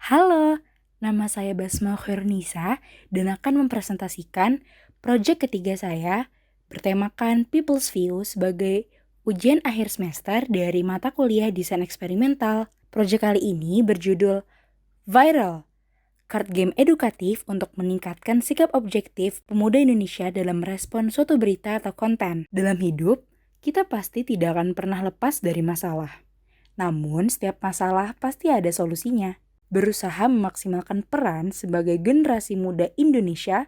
Halo, nama saya Basma Khairunisa dan akan mempresentasikan proyek ketiga saya bertemakan People's View sebagai ujian akhir semester dari mata kuliah Desain Eksperimental. Proyek kali ini berjudul Viral, Card Game Edukatif untuk meningkatkan sikap objektif pemuda Indonesia dalam merespon suatu berita atau konten. Dalam hidup, kita pasti tidak akan pernah lepas dari masalah. Namun, setiap masalah pasti ada solusinya. Berusaha memaksimalkan peran sebagai generasi muda Indonesia,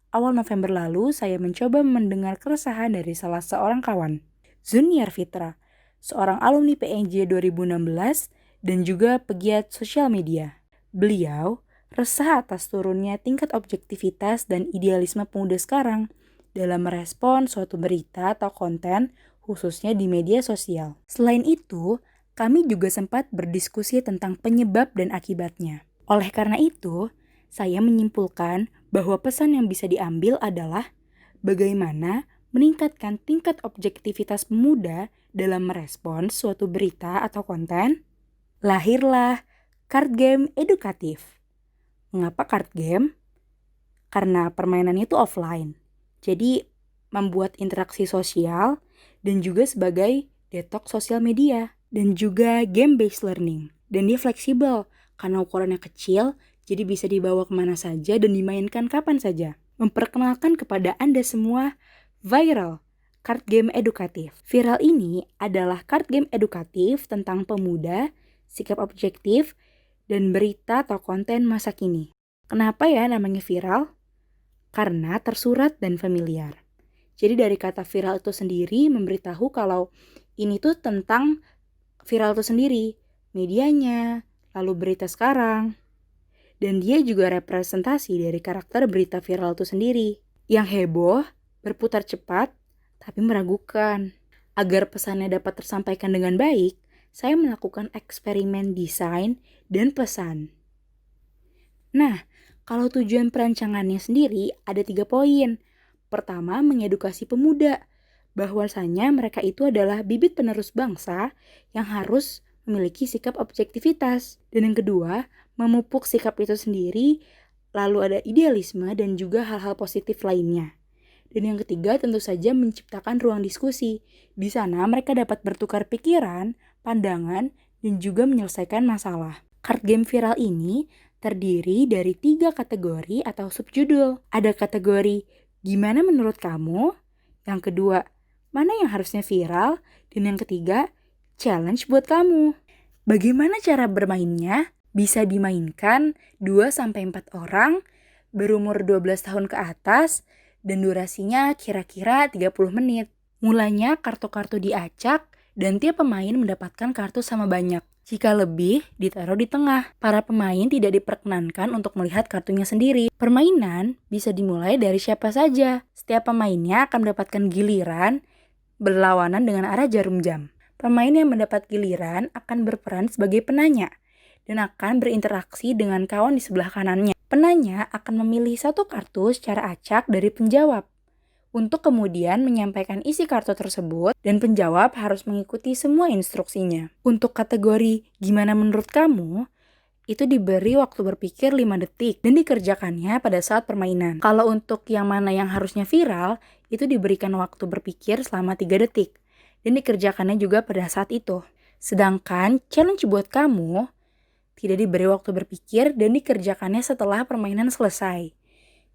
awal November lalu saya mencoba mendengar keresahan dari salah seorang kawan, Zuniar Fitra, seorang alumni PNJ 2016 dan juga pegiat sosial media. Beliau resah atas turunnya tingkat objektivitas dan idealisme pemuda sekarang dalam merespon suatu berita atau konten khususnya di media sosial. Selain itu, kami juga sempat berdiskusi tentang penyebab dan akibatnya. Oleh karena itu, saya menyimpulkan bahwa pesan yang bisa diambil adalah bagaimana meningkatkan tingkat objektivitas pemuda dalam merespons suatu berita atau konten. Lahirlah card game edukatif. Mengapa card game? Karena permainannya itu offline. Jadi membuat interaksi sosial dan juga sebagai detox sosial media. Dan juga game-based learning. Dan dia fleksibel karena ukurannya kecil, jadi bisa dibawa kemana saja dan dimainkan kapan saja. Memperkenalkan kepada Anda semua Viral, card game edukatif. Viral ini adalah card game edukatif tentang pemuda, sikap objektif, dan berita atau konten masa kini. Kenapa ya namanya viral? Karena tersurat dan familiar. Jadi dari kata viral itu sendiri memberitahu kalau ini tuh tentang viral itu sendiri, medianya, lalu berita sekarang. Dan dia juga representasi dari karakter berita viral itu sendiri. Yang heboh, berputar cepat, tapi meragukan. Agar pesannya dapat tersampaikan dengan baik, saya melakukan eksperimen desain dan pesan. Nah, kalau tujuan perancangannya sendiri ada 3 poin. Pertama, mengedukasi pemuda bahwasanya mereka itu adalah bibit penerus bangsa yang harus memiliki sikap objektivitas. Dan yang kedua, memupuk sikap itu sendiri, lalu ada idealisme dan juga hal-hal positif lainnya. Dan yang ketiga tentu saja menciptakan ruang diskusi. Di sana mereka dapat bertukar pikiran, pandangan, dan juga menyelesaikan masalah. Card game viral ini terdiri dari 3 kategori atau subjudul. Ada kategori gimana menurut kamu? Yang kedua, mana yang harusnya viral? Dan yang ketiga, challenge buat kamu. Bagaimana cara bermainnya? Bisa dimainkan 2-4 orang, berumur 12 tahun ke atas, dan durasinya kira-kira 30 menit. Mulanya kartu-kartu diacak, dan tiap pemain mendapatkan kartu sama banyak. Jika lebih, ditaruh di tengah. Para pemain tidak diperkenankan untuk melihat kartunya sendiri. Permainan bisa dimulai dari siapa saja. Setiap pemainnya akan mendapatkan giliran berlawanan dengan arah jarum jam. Pemain yang mendapat giliran akan berperan sebagai penanya dan akan berinteraksi dengan kawan di sebelah kanannya. Penanya akan memilih satu kartu secara acak dari penjawab untuk kemudian menyampaikan isi kartu tersebut dan penjawab harus mengikuti semua instruksinya. Untuk kategori gimana menurut kamu, itu diberi waktu berpikir 5 detik dan dikerjakannya pada saat permainan. Kalau untuk yang mana yang harusnya viral, itu diberikan waktu berpikir selama 3 detik dan dikerjakannya juga pada saat itu. Sedangkan challenge buat kamu tidak diberi waktu berpikir dan dikerjakannya setelah permainan selesai.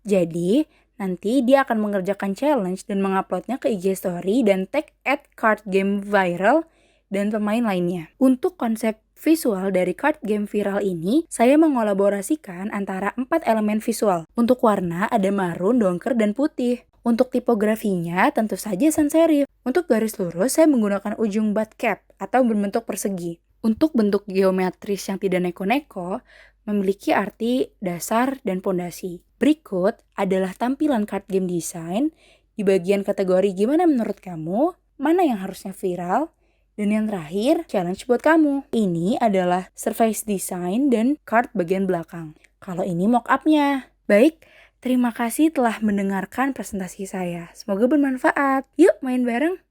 Jadi, nanti dia akan mengerjakan challenge dan menguploadnya ke IG Story dan tag @cardgameviral dan pemain lainnya. Untuk konsep visual dari card game viral ini, saya mengolaborasikan antara 4 elemen visual. Untuk warna ada marun, dongker, dan putih. Untuk tipografinya tentu saja sans serif. Untuk garis lurus saya menggunakan ujung butt cap atau berbentuk persegi. Untuk bentuk geometris yang tidak neko-neko, memiliki arti dasar dan pondasi. Berikut adalah tampilan card game design di bagian kategori gimana menurut kamu, mana yang harusnya viral, dan yang terakhir, challenge buat kamu. Ini adalah surface design dan card bagian belakang. Kalau ini mock-up-nya. Baik, terima kasih telah mendengarkan presentasi saya. Semoga bermanfaat. Yuk main bareng!